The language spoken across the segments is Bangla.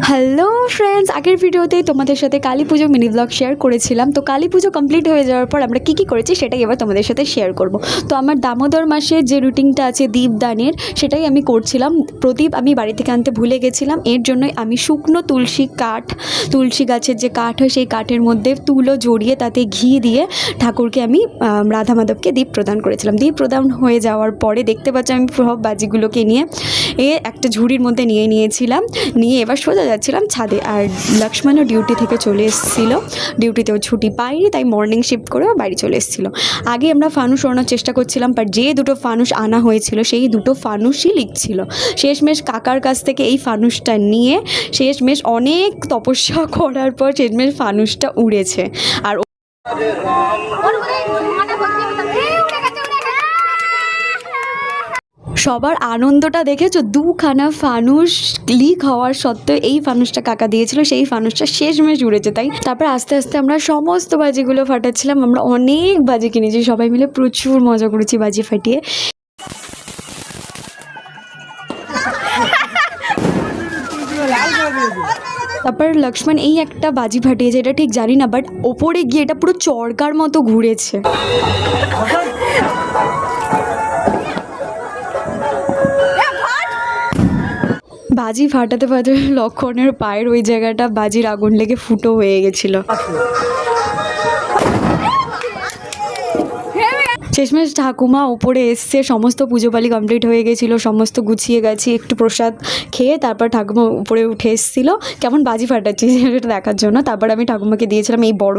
হ্যালো ফ্রেন্ডস, আগের ভিডিওতে তোমাদের সাথে কালী পুজো মিনি ব্লগ শেয়ার করেছিলাম। তো কালী পুজো কমপ্লিট হয়ে যাওয়ার পর আমরা কী করেছি সেটাই এবার তোমাদের সাথে শেয়ার করব। তো আমার দামোদর মাসের যে রুটিনটা আছে দীপদানের, সেটাই আমি করছিলাম। প্রদীপ আমি বাড়ি থেকে আনতে ভুলে গেছিলাম, এর জন্যই আমি শুকনো তুলসী গাছের যে কাঠ হয় সেই কাঠের মধ্যে তুলো জড়িয়ে তাতে ঘি দিয়ে ঠাকুরকে আমি রাধা মাধবকে দীপ প্রদান করেছিলাম। দীপ প্রদান হয়ে যাওয়ার পরে দেখতে পাচ্ছি আমি সব বাজিগুলোকে নিয়ে একটা ঝুড়ির মধ্যে নিয়েছিলাম, নিয়ে এবার সোজা যাচ্ছিলাম ছাদে। আর লক্ষ্মণও ডিউটি থেকে চলে এসেছিলো, ডিউটিতেও ছুটি পাইনি, তাই মর্নিং শিফট করেও বাড়ি চলে এসেছিলো। আগে আমরা ফানুস ওড়ানোর চেষ্টা করছিলাম, বাট যে দুটো ফানুস আনা হয়েছিল সেই দুটো ফানুসই লিকছিল। শেষমেশ কাকার কাছ থেকে এই ফানুসটা নিয়ে শেষমেশ অনেক তপস্যা করার পর শেষমেশ ফানুসটা উড়েছে। আর সবার আনন্দটা দেখেছো, দুখানা ফানুস লিক হওয়ার সত্ত্বেও এই ফানুসটা কাকা দিয়েছিল, সেই ফানুসটা শেষমেশ উড়েছে। তারপর আস্তে আস্তে আমরা সমস্ত বাজিগুলো ফাটাচ্ছিলাম। আমরা অনেক বাজি কিনেছি, সবাই মিলে প্রচুর মজা করেছি বাজি ফাটিয়ে। তারপর লক্ষ্মণ এই একটা বাজি ফাটিয়েছে, এটা ঠিক জানি না, বাট ওপরে গিয়ে এটা পুরো চরকার মতো ঘুরেছে। বাজি ফাটাতে ফাটাতে লক্ষণের পায়ের ওই জায়গাটা বাজির আগুন লেগে ফুটো হয়ে গেছিলো। শেষমেশ ঠাকুমা ওপরে এসছে, সমস্ত পুজো পালি কমপ্লিট হয়ে গেছিলো, সমস্ত গুছিয়ে গেছি, একটু প্রসাদ খেয়ে তারপর ঠাকুমা উপরে উঠে এসেছিলো কেমন বাজি ফাটাচ্ছি সেটা দেখার জন্য। তারপর আমি ঠাকুমাকে দিয়েছিলাম এই বড়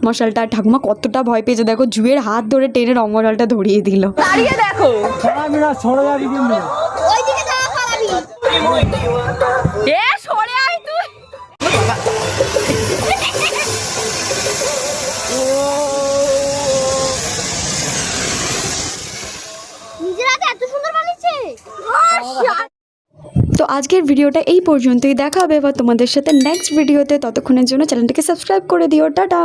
মশালটা। ঠাকুমা কতটা ভয় পেয়েছে দেখো, জুয়ের হাত ধরে টেনে রং মশালটা ধরিয়ে দিল। দেখো তো আজকের ভিডিওটা এই পর্যন্তই। দেখা হবে এবার তোমাদের সাথে নেক্সট ভিডিওতে। ততক্ষণের জন্য চ্যানেলটাকে সাবস্ক্রাইব করে দিও। টাটা।